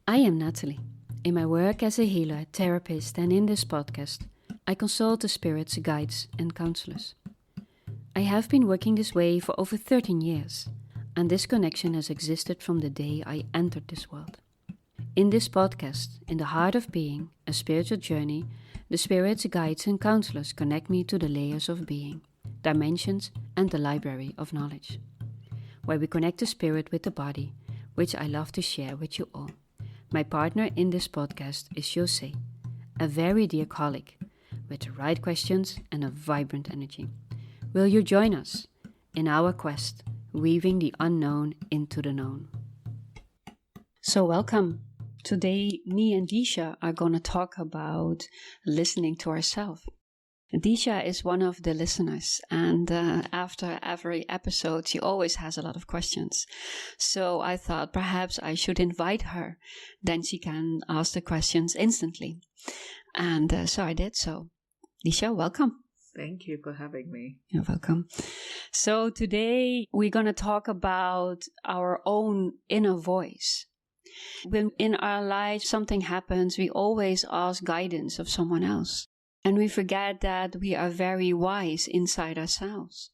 I am Natalie. In my work as a healer, therapist, and in this podcast, I consult the spirits, guides, and counselors. I have been working this way for over 13 years, and this connection has existed from the day I entered this world. In this podcast, In the Heart of Being, a spiritual journey, the spirits, guides, and counselors connect me to the layers of being, dimensions, and the library of knowledge, where we connect the spirit with the body, which I love to share with you all. My partner in this podcast is José, a very dear colleague, with the right questions and a vibrant energy. Will you join us in our quest, weaving the unknown into the known? So welcome. Today, me and Disha are going to talk about listening to ourselves. Disha is one of the listeners, and after every episode, she always has a lot of questions. So I thought perhaps I should invite her, then she can ask the questions instantly. And so I did so. Disha, welcome. Thank you for having me. You're welcome. So today we're going to talk about our own inner voice. When in our lives something happens, we always ask guidance of someone else. And we forget that we are very wise inside ourselves.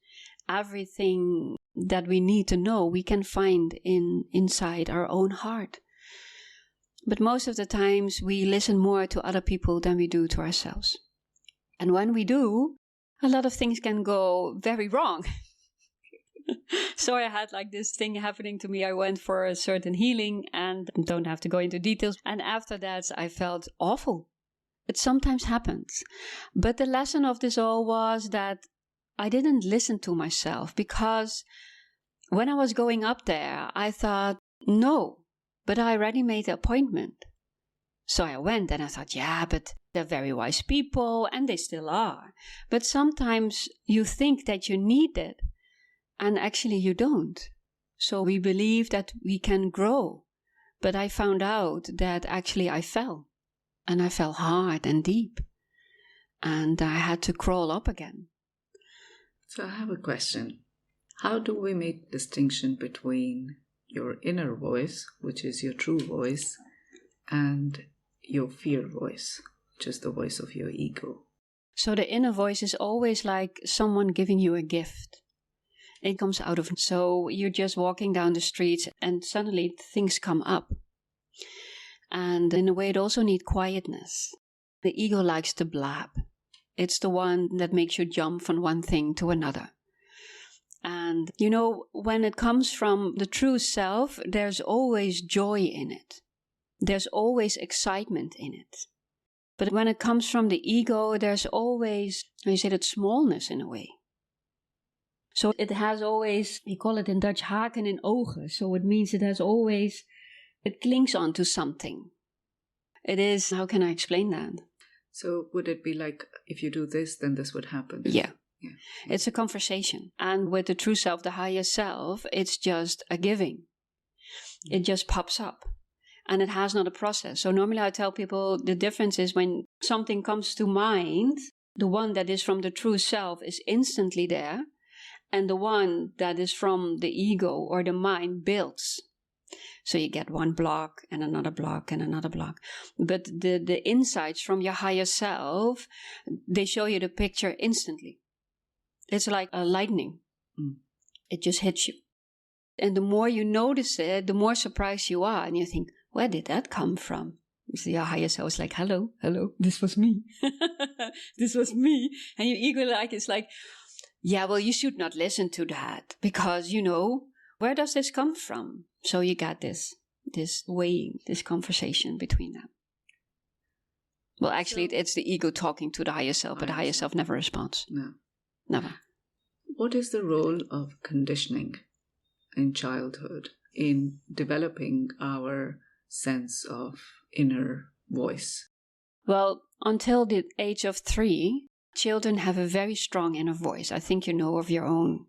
Everything that we need to know, we can find inside our own heart. But most of the times, we listen more to other people than we do to ourselves. And when we do, a lot of things can go very wrong. So I had like this thing happening to me. I went for a certain healing and don't have to go into details. And after that, I felt awful. It sometimes happens. But the lesson of this all was that I didn't listen to myself, because when I was going up there, I thought, no, but I already made the appointment. So I went and I thought, yeah, but they're very wise people, and they still are. But sometimes you think that you need it, and actually you don't. So we believe that we can grow. But I found out that actually I fell. And I fell hard and deep. And I had to crawl up again. So I have a question. How do we make distinction between your inner voice, which is your true voice, and your fear voice, which is the voice of your ego? So the inner voice is always like someone giving you a gift. It comes out of, so you're just walking down the streets and suddenly things come up. And in a way, it also needs quietness. The ego likes to blab. It's the one that makes you jump from one thing to another. And, you know, when it comes from the true self, there's always joy in it. There's always excitement in it. But when it comes from the ego, there's always, you say that, smallness in a way. So it has always, we call it in Dutch, haken in ogen. So it means it has always, it clings on to something. It is, how can I explain that? So would it be like, if you do this, then this would happen? Yeah. It's a conversation. And with the true self, the higher self, it's just a giving. It just pops up. And it has not a process. So normally I tell people the difference is when something comes to mind, the one that is from the true self is instantly there. And the one that is from the ego or the mind builds. So you get one block and another block and another block. But the insights from your higher self, they show you the picture instantly. It's like a lightning. It just hits you. And the more you notice it, the more surprised you are. And you think, where did that come from? So your higher self is like, hello, this was me. This was me. And your ego it's like, yeah, well, you should not listen to that. Because, you know, where does this come from? So you got this weighing, this conversation between them. Well, actually, it's the ego talking to the higher self, but the higher self never responds. No. Never. What is the role of conditioning in childhood in developing our sense of inner voice? Well, until the age of 3, children have a very strong inner voice. I think you know of your own.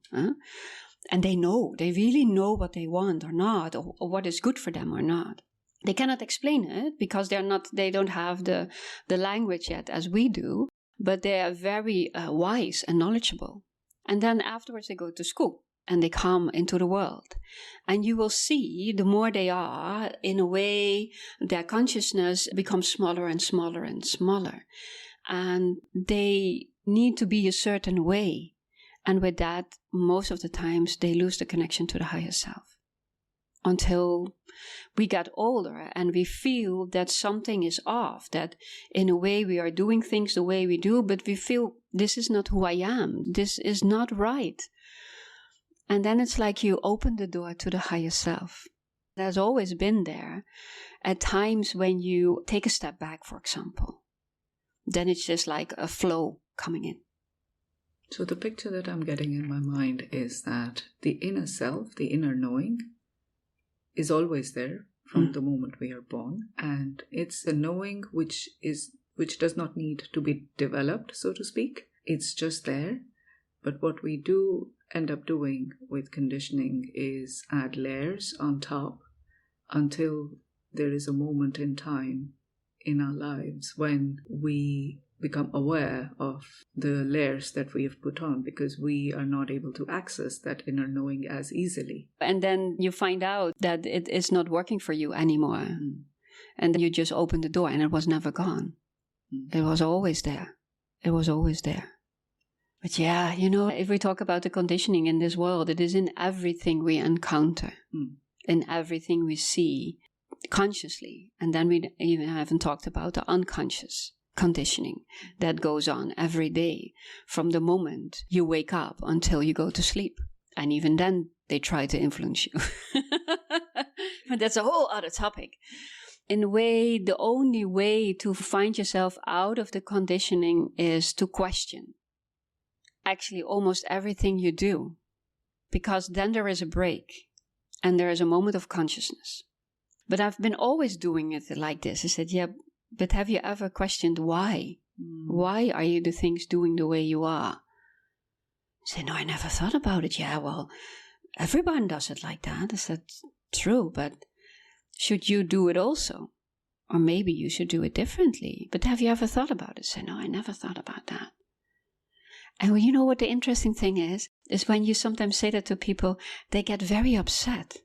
And they really know what they want or not, or what is good for them or not. They cannot explain it because they don't have the language yet as we do, but they are very wise and knowledgeable. And then afterwards they go to school. and they come into the world. And you will see the more they are, in a way, their consciousness becomes smaller and smaller and smaller. And they need to be a certain way. And with that, most of the times, they lose the connection to the higher self. Until we get older and we feel that something is off, that in a way we are doing things the way we do, but we feel this is not who I am, this is not right. And then it's like you open the door to the higher self. It has always been there. At times when you take a step back, for example, then it's just like a flow coming in. So the picture that I'm getting in my mind is that the inner self, the inner knowing, is always there from the moment we are born. And it's a knowing which does not need to be developed, so to speak. It's just there. But what we do end up doing with conditioning is add layers on top until there is a moment in time in our lives when we become aware of the layers that we have put on, because we are not able to access that inner knowing as easily. And then you find out that it is not working for you anymore. And then you just open the door and it was never gone. It was always there. It was always there. But yeah, if we talk about the conditioning in this world, it is in everything we encounter, in everything we see consciously. And then we even haven't talked about the unconscious conditioning that goes on every day from the moment you wake up until you go to sleep. And even then, they try to influence you. But that's a whole other topic. In a way, the only way to find yourself out of the conditioning is to question actually almost everything you do, because then there is a break and there is a moment of consciousness. But I've been always doing it like this. I said, yeah, but have you ever questioned why? Why are you the things doing the way you are? I said, no, I never thought about it. Yeah, well, everyone does it like that. I said, true, but should you do it also? Or maybe you should do it differently. But have you ever thought about it? I said, no, I never thought about that. And you know what the interesting thing is when you sometimes say that to people, they get very upset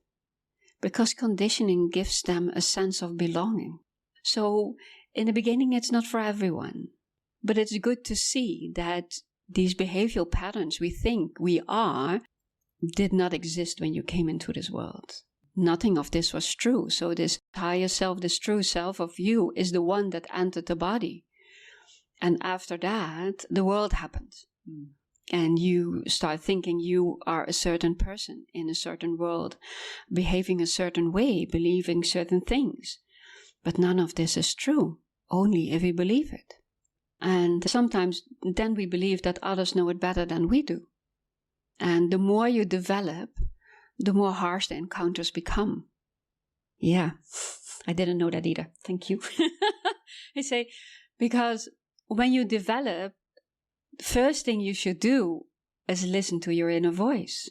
because conditioning gives them a sense of belonging. So in the beginning, it's not for everyone, but it's good to see that these behavioral patterns we think we are did not exist when you came into this world. Nothing of this was true. So this higher self, this true self of you is the one that entered the body. And after that, the world happened. And you start thinking you are a certain person in a certain world, behaving a certain way, believing certain things. But none of this is true, only if we believe it. And sometimes then we believe that others know it better than we do. And the more you develop, the more harsh the encounters become. Yeah, I didn't know that either. Thank you. I say, because when you develop, the first thing you should do is listen to your inner voice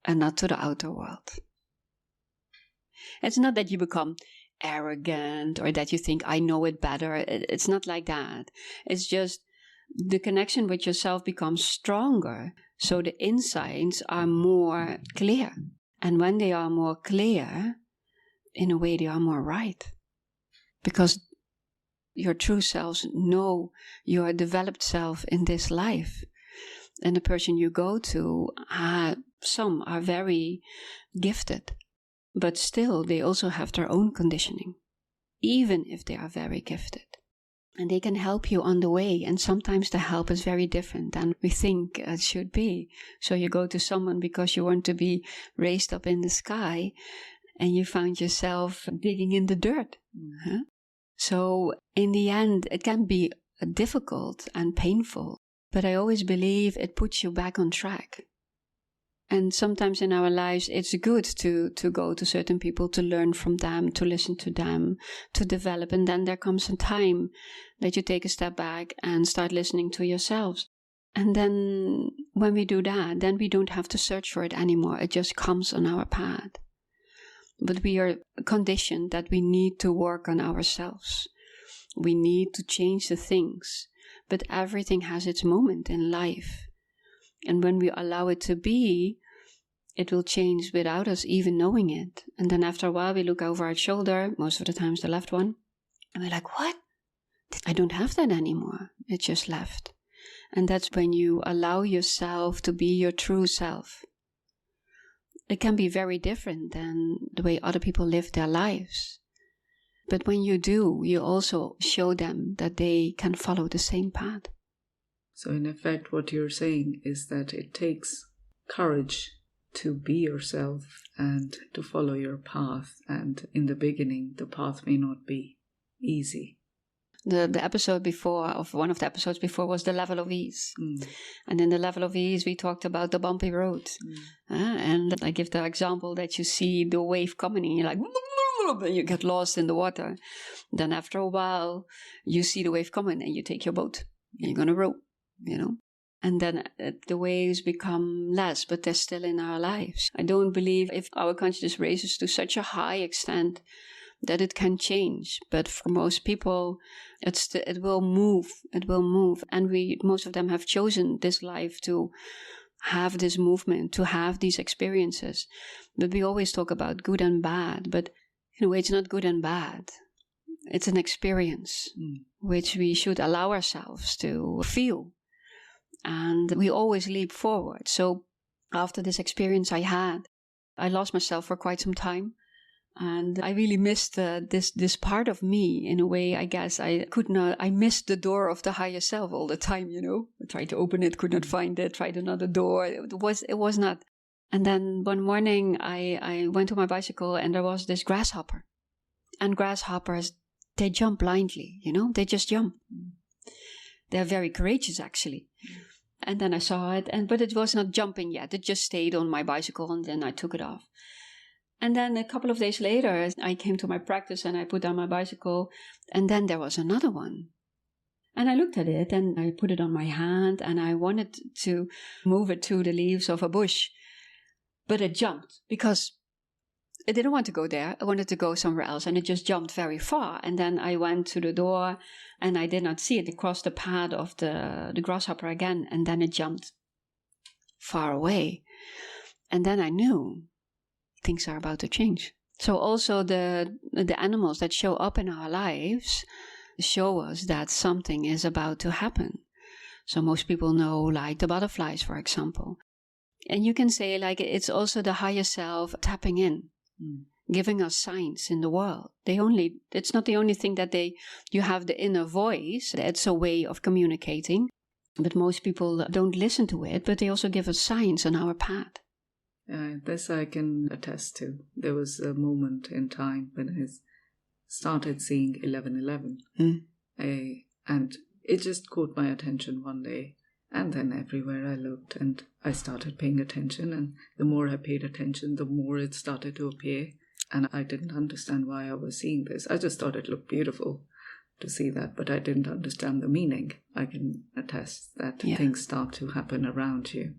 and not to the outer world. It's not that you become arrogant or that you think, I know it better. It's not like that. It's just the connection with yourself becomes stronger, so the insights are more clear. And when they are more clear, in a way they are more right. Because your true selves know your developed self in this life. And the person you go to, some are very gifted, but still they also have their own conditioning, even if they are very gifted. And they can help you on the way, and sometimes the help is very different than we think it should be. So you go to someone because you want to be raised up in the sky, and you found yourself digging in the dirt. Huh? So in the end, it can be difficult and painful, but I always believe it puts you back on track. And sometimes in our lives, it's good to go to certain people, to learn from them, to listen to them, to develop. And then there comes a time that you take a step back and start listening to yourselves. And then when we do that, then we don't have to search for it anymore. It just comes on our path. But we are conditioned that we need to work on ourselves. We need to change the things. But everything has its moment in life. And when we allow it to be, it will change without us even knowing it. And then after a while, we look over our shoulder, most of the times the left one, and we're like, what? I don't have that anymore. It just left. And that's when you allow yourself to be your true self. It can be very different than the way other people live their lives. But when you do, you also show them that they can follow the same path. So in effect, what you're saying is that it takes courage to be yourself and to follow your path. And in the beginning, the path may not be easy. The episode before, of one of the episodes before, was the level of ease. And in the level of ease, we talked about the bumpy road. And I give the example that you see the wave coming and you're like, and you get lost in the water. Then after a while, you see the wave coming and you take your boat. And you're going to row, And then the waves become less, but they're still in our lives. I don't believe if our consciousness raises to such a high extent that it can change. But for most people, it will move. It will move. And most of them have chosen this life to have this movement, to have these experiences. But we always talk about good and bad. But in a way, it's not good and bad. It's an experience which we should allow ourselves to feel. And we always leap forward. So after this experience I had, I lost myself for quite some time. And I really missed this part of me in a way. I guess I missed the door of the higher self all the time, I tried to open it, could not find it, tried another door. It was not. And then one morning I went to my bicycle and there was this grasshopper. And grasshoppers, they jump blindly, they just jump. They're very courageous actually. And then I saw it, but it was not jumping yet. It just stayed on my bicycle and then I took it off. And then a couple of days later, I came to my practice and I put down my bicycle and then there was another one. And I looked at it and I put it on my hand and I wanted to move it to the leaves of a bush. But it jumped because it didn't want to go there. I wanted to go somewhere else and it just jumped very far. And then I went to the door and I did not see it. It crossed the path of the grasshopper again and then it jumped far away. And then I knew things are about to change. So also the animals that show up in our lives show us that something is about to happen. So most people know like the butterflies, for example. And you can say like it's also the higher self tapping in, giving us signs in the world. It's not the only thing that you have the inner voice. It's a way of communicating. But most people don't listen to it, but they also give us signs on our path. This I can attest to. There was a moment in time when I started seeing 1111. And it just caught my attention one day. And then everywhere I looked and I started paying attention. And the more I paid attention, the more it started to appear. And I didn't understand why I was seeing this. I just thought it looked beautiful to see that, but I didn't understand the meaning. I can attest that things start to happen around you.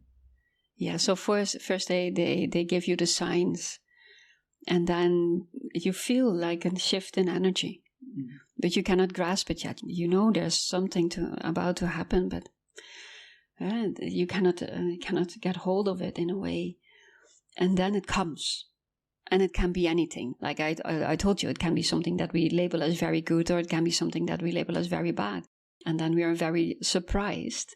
Yeah, so first they give you the signs and then you feel like a shift in energy, but you cannot grasp it yet. There's something about to happen, but you cannot get hold of it in a way. And then it comes and it can be anything. Like I told you, it can be something that we label as very good or it can be something that we label as very bad. And then we are very surprised.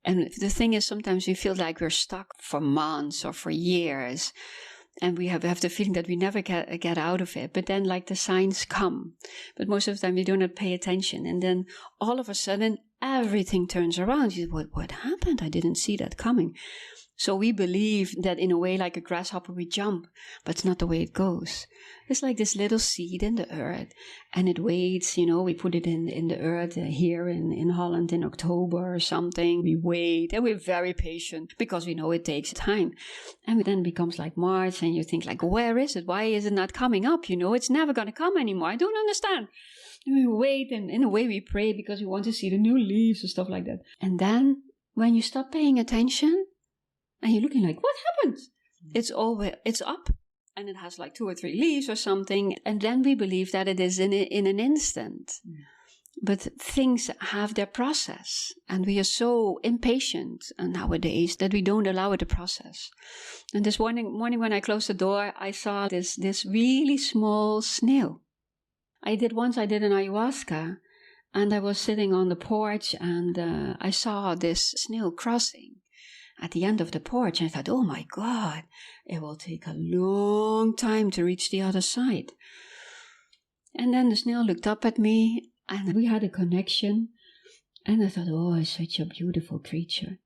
And the thing is, sometimes we feel like we're stuck for months or for years. And we have the feeling that we never get out of it. But then like the signs come. But most of the time we do not pay attention. And then all of a sudden, everything turns around. You say, what happened? I didn't see that coming. So we believe that in a way like a grasshopper we jump, but it's not the way it goes. It's like this little seed in the earth and it waits, we put it in the earth here in Holland in October or something. We wait and we're very patient because we know it takes time. And then it becomes like March and you think like, where is it? Why is it not coming up? It's never going to come anymore. I don't understand. And we wait and in a way we pray because we want to see the new leaves and stuff like that. And then when you stop paying attention, and you're looking like, what happened? It's up. And it has like 2 or 3 leaves or something. And then we believe that it is in an instant. But things have their process, and we are so impatient nowadays that we don't allow it to process. And this morning when I closed the door, I saw this really small snail. I did an ayahuasca, and I was sitting on the porch, and I saw this snail crossing at the end of the porch. And I thought, oh my God, it will take a long time to reach the other side. And then the snail looked up at me, and we had a connection. And I thought, oh, it's such a beautiful creature.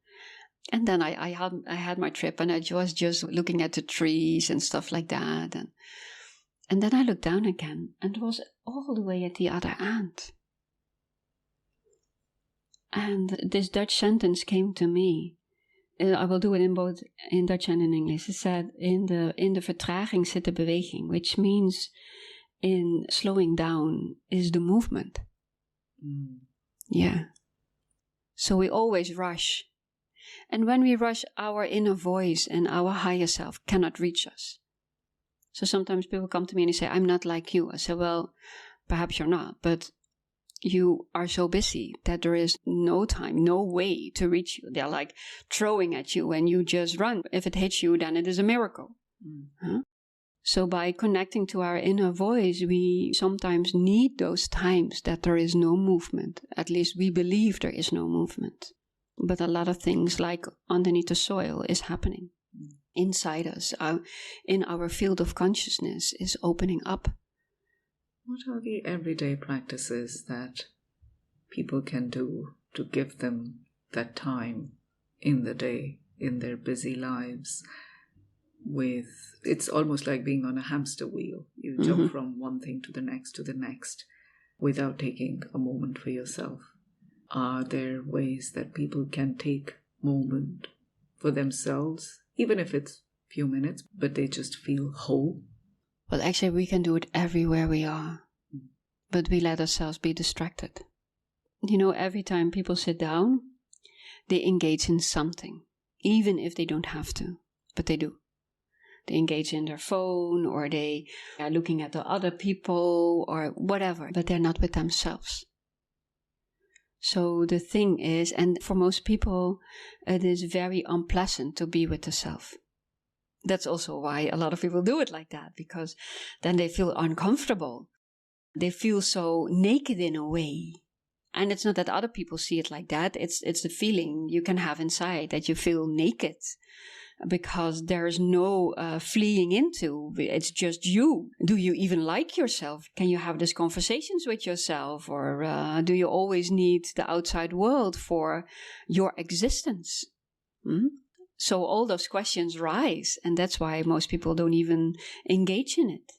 And then I had my trip, and I was just looking at the trees and stuff like that. And then I looked down again, and it was all the way at the other end. And this Dutch sentence came to me. I will do it in both in Dutch and in English. It said, in de vertraging zit de beweging, which means in slowing down is the movement. Yeah. So we always rush. And when we rush, our inner voice and our higher self cannot reach us. So sometimes people come to me and they say, I'm not like you. I say, well, perhaps you're not, but you are so busy that there is no time, no way to reach you. They're like throwing at you and you just run. If it hits you, then it is a miracle. Huh? So by connecting to our inner voice, we sometimes need those times that there is no movement. At least we believe there is no movement. But a lot of things like underneath the soil is happening. Inside us, in our field of consciousness is opening up. What are the everyday practices that people can do to give them that time in the day, in their busy lives? It's almost like being on a hamster wheel. You jump from one thing to the next without taking a moment for yourself. Are there ways that people can take moment for themselves, even if it's a few minutes, but they just feel whole? Well, actually, we can do it everywhere we are, but we let ourselves be distracted. You know, every time people sit down, they engage in something, even if they don't have to, but they do. They engage in their phone, or they are looking at the other people, or whatever, but they're not with themselves. So the thing is, and for most people, it is very unpleasant to be with the self. That's also why a lot of people do it like that, because then they feel uncomfortable. They feel so naked in a way. And it's not that other people see it like that. It's the feeling you can have inside that you feel naked, because there's no fleeing into. It's just you. Do you even like yourself? Can you have these conversations with yourself? Or do you always need the outside world for your existence? So all those questions rise, and that's why most people don't even engage in it.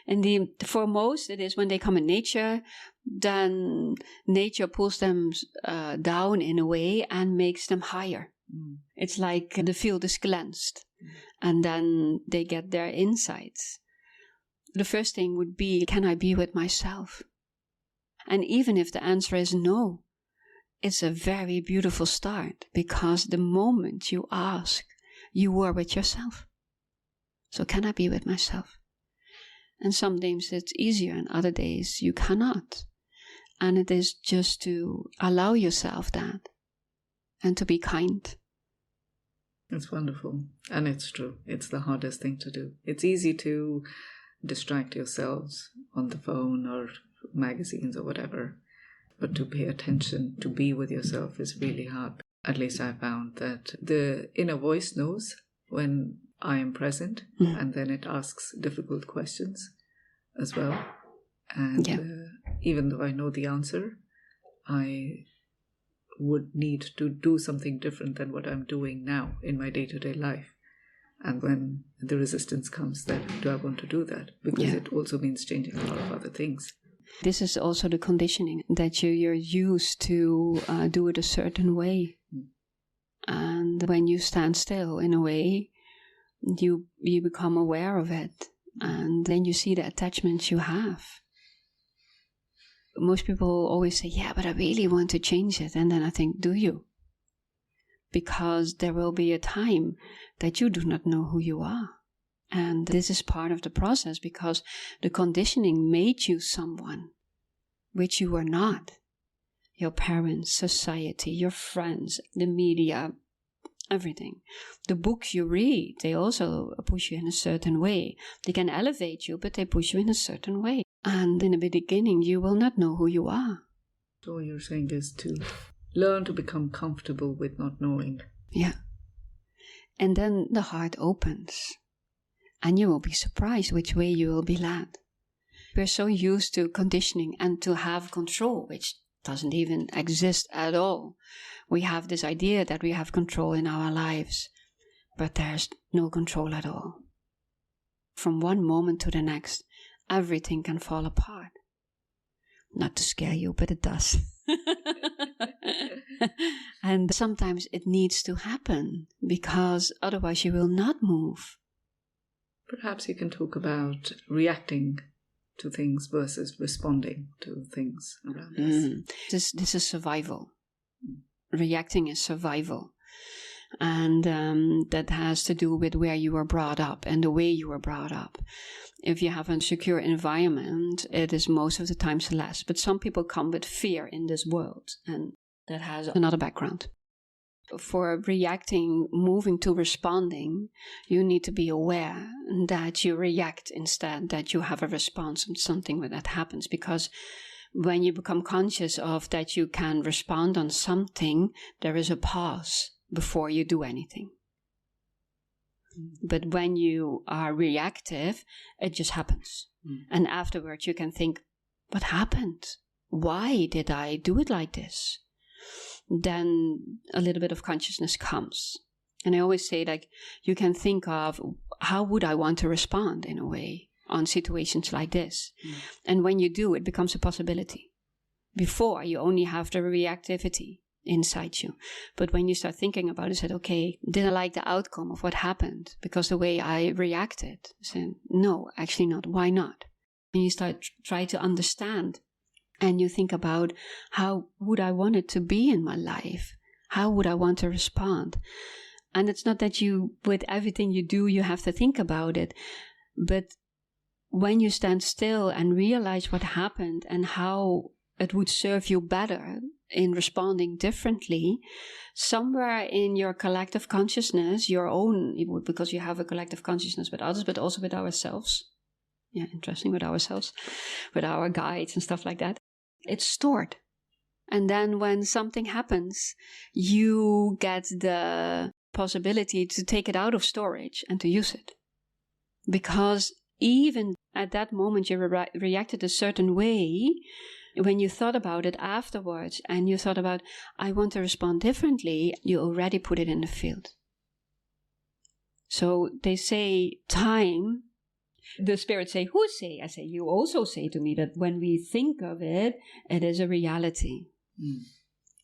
And for most, it is when they come in nature, then nature pulls them down in a way and makes them higher. It's like the field is cleansed, and then they get their insights. The first thing would be, can I be with myself? And even if the answer is no, it's a very beautiful start, because the moment you ask, you are with yourself. So can I be with myself? And some days it's easier, and other days you cannot. And it is just to allow yourself that, and to be kind. It's wonderful. And it's true. It's the hardest thing to do. It's easy to distract yourselves on the phone or magazines or whatever. But to pay attention, to be with yourself is really hard. At least I found that the inner voice knows when I am present, and then it asks difficult questions as well. And even though I know the answer, I would need to do something different than what I'm doing now in my day-to-day life. And when the resistance comes, then do I want to do that? Because it also means changing a lot of other things. This is also the conditioning, that you're used to do it a certain way. And when you stand still, in a way, you become aware of it. And then you see the attachments you have. Most people always say, yeah, but I really want to change it. And then I think, do you? Because there will be a time that you do not know who you are. And this is part of the process, because the conditioning made you someone. which you are not. Your parents, society, your friends, the media, everything. The books you read, they also push you in a certain way. They can elevate you, but they push you in a certain way. And in the beginning, you will not know who you are. So what you're saying is to learn to become comfortable with not knowing. Yeah. And then the heart opens. And you will be surprised which way you will be led. We're so used to conditioning and to have control, which doesn't even exist at all. We have this idea that we have control in our lives, but there's no control at all. From one moment to the next, everything can fall apart. Not to scare you, but it does. And sometimes it needs to happen, because otherwise you will not move. Perhaps you can talk about reacting to things versus responding to things around us. This is survival. Reacting is survival. And that has to do with where you were brought up and the way you were brought up. If you have a secure environment, it is most of the times less. But some people come with fear in this world, and that has another background. For reacting, moving to responding, you need to be aware that you react instead, that you have a response on something when that happens. Because when you become conscious of that you can respond on something, there is a pause before you do anything. But when you are reactive, it just happens. And afterwards you can think, what happened? Why did I do it like this? Then a little bit of consciousness comes. And I always say, like, you can think of, how would I want to respond in a way on situations like this? And when you do, it becomes a possibility. Before, you only have the reactivity inside you. But when you start thinking about it, said, okay, did I like the outcome of what happened? Because the way I reacted. I said, no, actually not. Why not? And you start try to understand. And you think about, how would I want it to be in my life? How would I want to respond? And it's not that you, with everything you do, you have to think about it. But when you stand still and realize what happened and how it would serve you better in responding differently, somewhere in your collective consciousness, your own, because you have a collective consciousness with others, but also with ourselves. Yeah, interesting, with ourselves, with our guides and stuff like that. It's stored. And then when something happens, you get the possibility to take it out of storage and to use it. Because even at that moment you reacted a certain way, when you thought about it afterwards and you thought about, I want to respond differently, you already put it in the field. So they say time, the spirits say, who say? I say, you also say to me that when we think of it, it is a reality.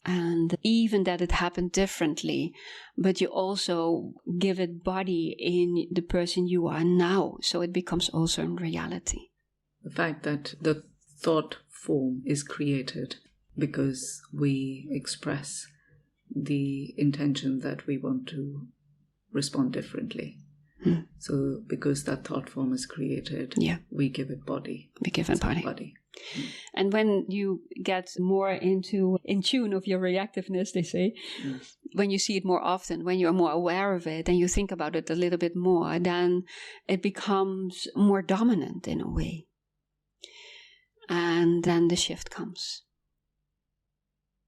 And even that it happened differently, but you also give it body in the person you are now. So it becomes also a reality. The fact that the thought form is created because we express the intention that we want to respond differently. So because that thought form is created, we give it body. We give it body. And when you get more in tune of your reactiveness, they say, when you see it more often, when you're more aware of it and you think about it a little bit more, then it becomes more dominant in a way. And then the shift comes.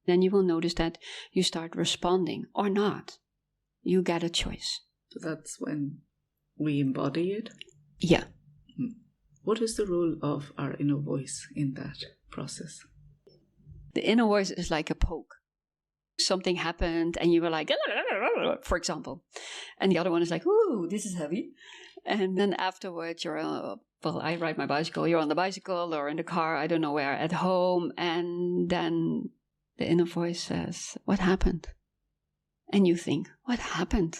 Then you will notice that you start responding or not. You get a choice. So that's when we embody it? Yeah. What is the role of our inner voice in that process? The inner voice is like a poke. Something happened and you were like, for example. And the other one is like, ooh, this is heavy. And then afterwards you're, well, I ride my bicycle. You're on the bicycle or in the car, I don't know where, at home. And then the inner voice says, what happened? And you think, what happened?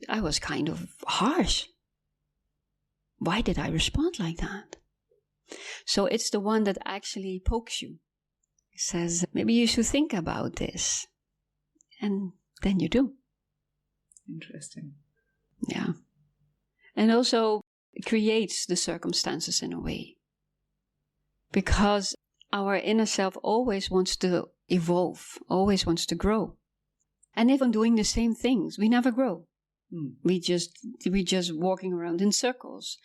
I was kind of harsh. Why did I respond like that? So it's the one that actually pokes you. It says, maybe you should think about this. And then you do. Interesting. Yeah. And also it creates the circumstances in a way. Because our inner self always wants to evolve, always wants to grow. And even doing the same things, we never grow. We just walking around in circles,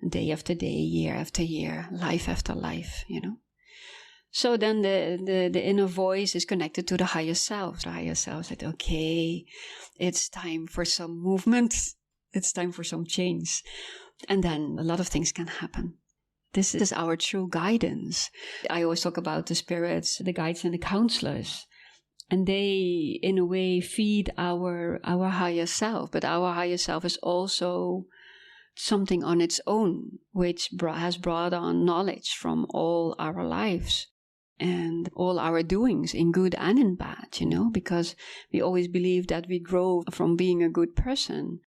day after day, year after year, life after life, So then the inner voice is connected to the higher self. The higher self said, okay, it's time for some movement. It's time for some change. And then a lot of things can happen. This is our true guidance. I always talk about the spirits, the guides and the counselors. And they, in a way, feed our higher self. But our higher self is also something on its own, which has brought on knowledge from all our lives and all our doings in good and in bad, because we always believe that we grow from being a good person.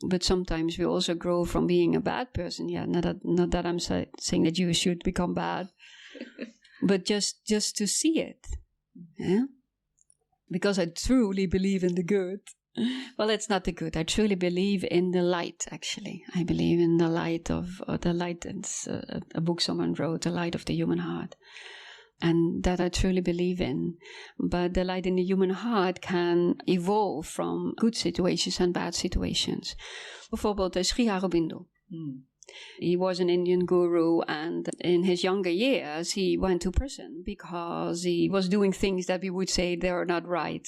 But sometimes we also grow from being a bad person. Yeah, not that I'm saying that you should become bad, but just to see it. Yeah, because I truly believe in the good. Well, it's not the good. I truly believe in the light, actually. I believe in the light of the light. It's a book someone wrote, The Light of the Human Heart. And that I truly believe in. But the light in the human heart can evolve from good situations and bad situations. Bijvoorbeeld Sri Aurobindo. He was an Indian guru, and in his younger years he went to prison because he was doing things that we would say they are not right.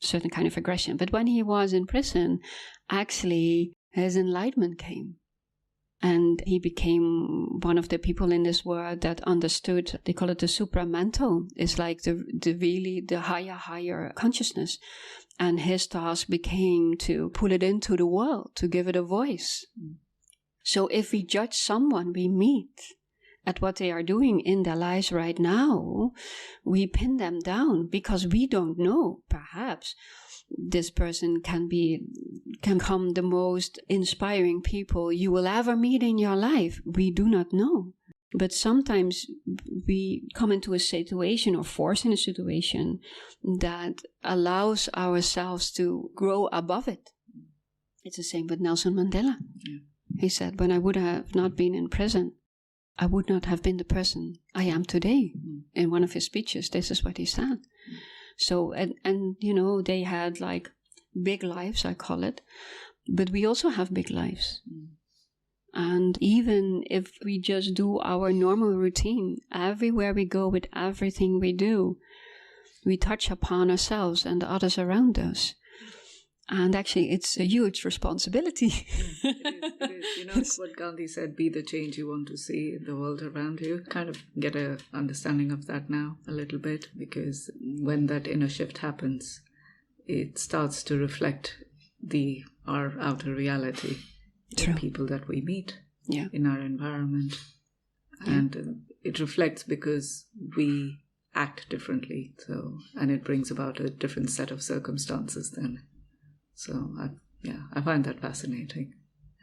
Certain kind of aggression. But when he was in prison, actually his enlightenment came. And he became one of the people in this world that understood, they call it the supramental. It's like the higher consciousness. And his task became to pull it into the world, to give it a voice. So if we judge someone we meet at what they are doing in their lives right now, we pin them down because we don't know, perhaps, this person can become the most inspiring people you will ever meet in your life. We do not know. But sometimes we come into a situation or forced in a situation that allows ourselves to grow above it. It's the same with Nelson Mandela. Yeah. He said, when I would have not been in prison, I would not have been the person I am today. In one of his speeches, this is what he said. So, and they had like big lives, I call it, but we also have big lives. And even if we just do our normal routine, everywhere we go with everything we do, we touch upon ourselves and the others around us. And actually, it's a huge responsibility. It is. What Gandhi said, be the change you want to see in the world around you. Kind of get an understanding of that now a little bit, because when that inner shift happens, it starts to reflect our outer reality, the people that we meet in our environment. And it reflects because we act differently. And it brings about a different set of circumstances then. So, I find that fascinating.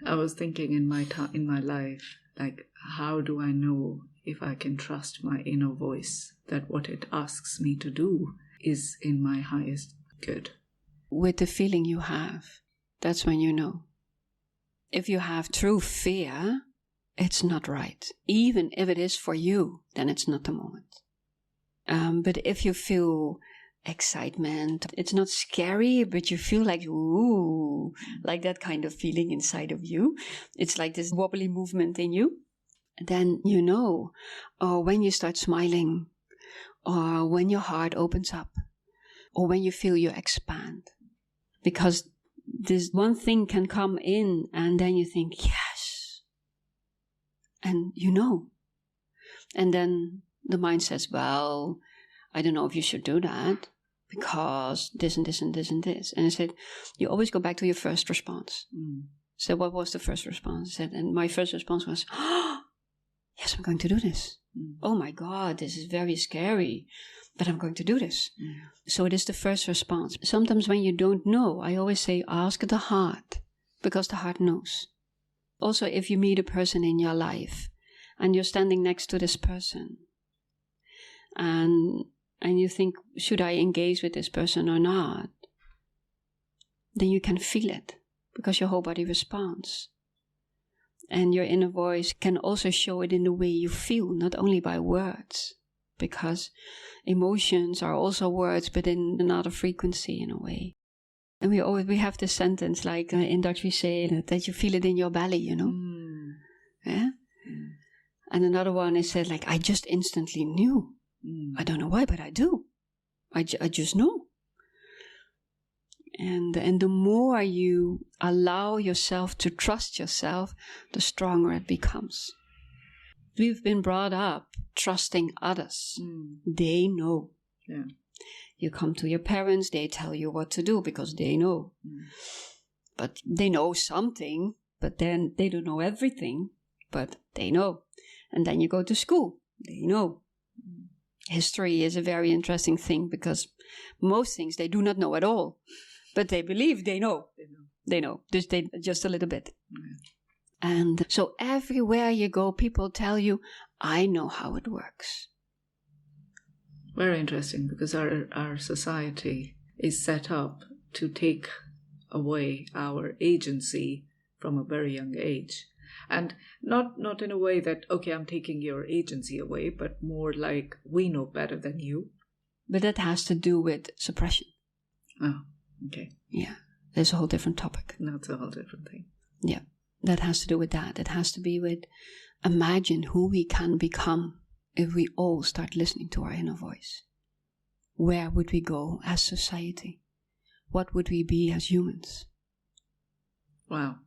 I was thinking in my life, like, how do I know if I can trust my inner voice, that what it asks me to do is in my highest good? With the feeling you have, that's when you know. If you have true fear, it's not right. Even if it is for you, then it's not the moment. But if you feel excitement, it's not scary, but you feel like, ooh, like that kind of feeling inside of you. It's like this wobbly movement in you. Then you know, or when you start smiling, or when your heart opens up, or when you feel you expand. Because this one thing can come in and then you think, yes. And you know. And then the mind says, well, I don't know if you should do that because this and this and this and this. And I said, you always go back to your first response. So what was the first response? I said, and my first response was, oh, yes, I'm going to do this. Oh my God, this is very scary, but I'm going to do this. So it is the first response. Sometimes when you don't know, I always say, ask the heart, because the heart knows. Also, if you meet a person in your life and you're standing next to this person, and you think, should I engage with this person or not? Then you can feel it, because your whole body responds. And your inner voice can also show it in the way you feel, not only by words. because emotions are also words, but in another frequency in a way. And we have this sentence, like in Dutch we say that you feel it in your belly, Yeah. And another one is said like, I just instantly knew. I don't know why, but I do. I just know. And the more you allow yourself to trust yourself, the stronger it becomes. We've been brought up trusting others. They know. Yeah. You come to your parents, they tell you what to do because they know. But they know something, but then they don't know everything, but they know. And then you go to school, they know. History is a very interesting thing because most things they do not know at all, but they believe they know. They know. Just a little bit. And so everywhere you go, people tell you, I know how it works. Very interesting, because our society is set up to take away our agency from a very young age. And not in a way that, okay, I'm taking your agency away, but more like, we know better than you. But that has to do with suppression. Oh, okay. Yeah, there's a whole different topic. That's a whole different thing. Yeah, that has to do with that. It has to be with, imagine who we can become if we all start listening to our inner voice. Where would we go as society? What would we be as humans? Wow.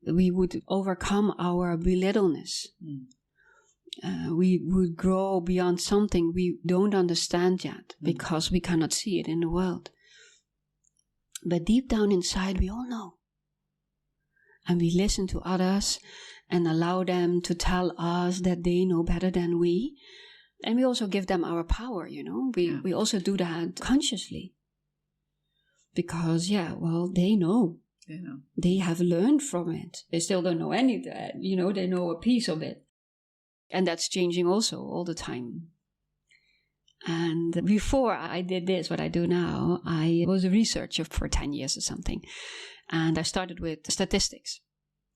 We would overcome our belittleness. We would grow beyond something we don't understand yet because we cannot see it in the world. But deep down inside, we all know. And we listen to others and allow them to tell us that they know better than we. And we also give them our power, We also do that consciously. Because, they know. They have learned from it. They still don't know any of that. They know a piece of it. And that's changing also all the time. And before I did this, what I do now, I was a researcher for 10 years or something. And I started with statistics.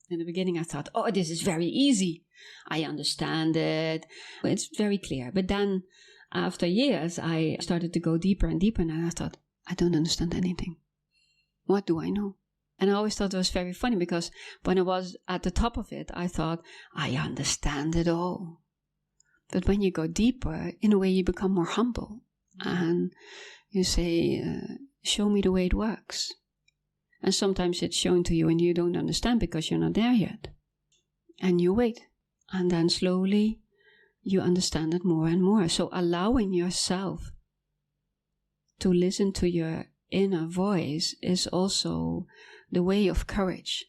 In the beginning, I thought, oh, this is very easy. I understand it. It's very clear. But then after years, I started to go deeper and deeper. And I thought, I don't understand anything. What do I know? And I always thought it was very funny because when I was at the top of it, I thought, I understand it all. But when you go deeper, in a way, you become more humble. And you say, show me the way it works. And sometimes it's shown to you and you don't understand because you're not there yet. And you wait. And then slowly you understand it more and more. So allowing yourself to listen to your inner voice is also the way of courage.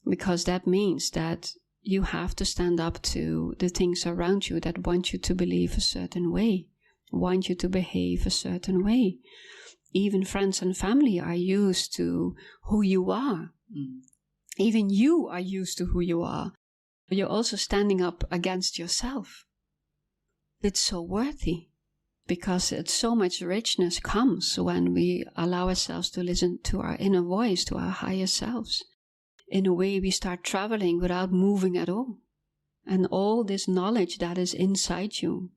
Because that means that you have to stand up to the things around you that want you to believe a certain way, want you to behave a certain way. Even friends and family are used to who you are. Even you are used to who you are. You're also standing up against yourself. It's so worthy because so much richness comes when we allow ourselves to listen to our inner voice, to our higher selves. In a way, we start traveling without moving at all. And all this knowledge that is inside you,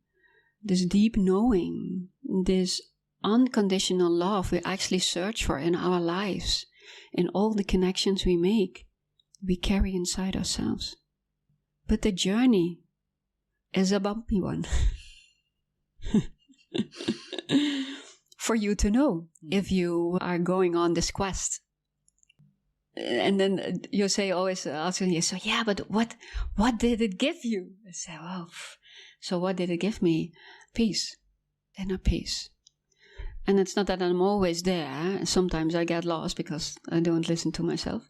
this deep knowing, this unconditional love we actually search for in our lives, in all the connections we make, we carry inside ourselves. But the journey is a bumpy one. For you to know if you are going on this quest. And then you say, always asking you, so yeah, but what did it give you? I say, well, so what did it give me? Peace, inner peace. And it's not that I'm always there. Sometimes I get lost because I don't listen to myself.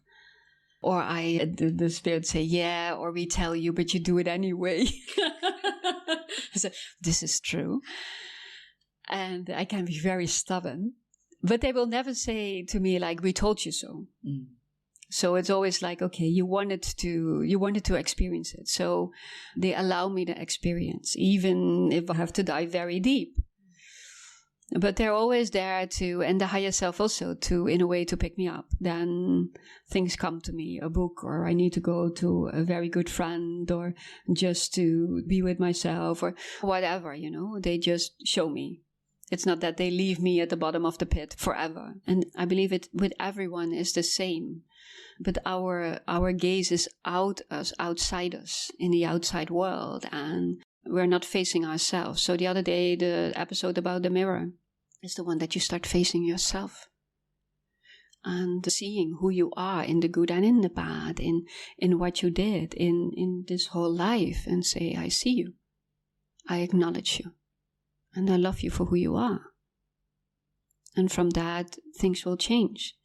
Or the spirit say, yeah, or we tell you, but you do it anyway. So, this is true. And I can be very stubborn. But they will never say to me like, we told you so. So it's always like, okay, you wanted to experience it. So they allow me to experience, even if I have to dive very deep. But they're always there to, and the higher self also to, in a way, to pick me up. Then things come to me, a book, or I need to go to a very good friend, or just to be with myself, or whatever, they just show me. It's not that they leave me at the bottom of the pit forever. And I believe it with everyone is the same. But our gaze is outside us, in the outside world, and we're not facing ourselves. So the other day, the episode about the mirror is the one that you start facing yourself and seeing who you are in the good and in the bad, in what you did, in this whole life, and say, I see you, I acknowledge you, and I love you for who you are. And from that, things will change.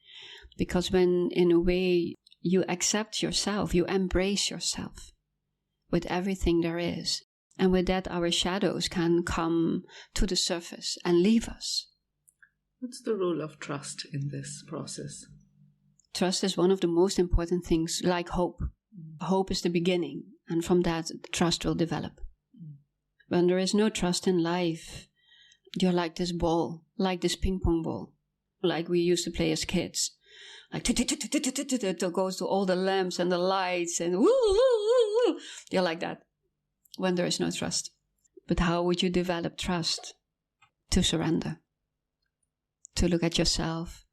Because when, in a way, you accept yourself, you embrace yourself with everything there is, and with that, our shadows can come to the surface and leave us. What's the role of trust in this process? Trust is one of the most important things, like hope. Hope is the beginning, and from that, trust will develop. When there is no trust in life, you're like this ball, like this ping pong ball, like we used to play as kids. Like, it goes to all the lamps and the lights, and woo. You're like that when there is no trust. But how would you develop trust? To surrender. To look at yourself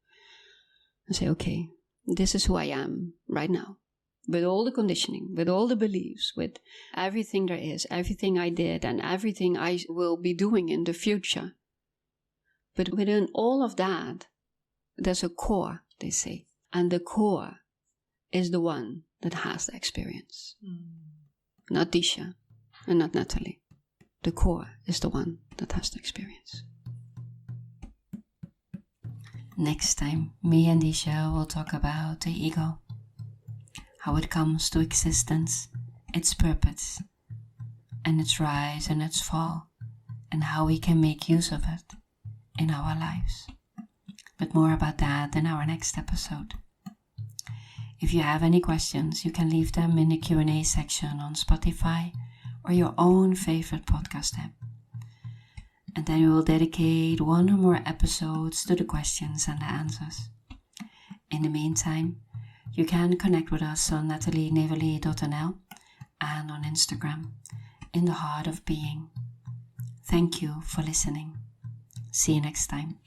and say, okay, this is who I am right now. With all the conditioning, with all the beliefs, with everything there is, everything I did, and everything I will be doing in the future. But within all of that, there's a core, they say. And the core is the one that has the experience. Not Disha and not Natalie. The core is the one that has the experience. Next time, me and Disha will talk about the ego. How it comes to existence, its purpose, and its rise and its fall, and how we can make use of it in our lives. But more about that in our next episode. If you have any questions, you can leave them in the Q&A section on Spotify or your own favorite podcast app. And then we will dedicate one or more episodes to the questions and the answers. In the meantime, you can connect with us on natalienevely.nl and on Instagram, In the Heart of Being. Thank you for listening. See you next time.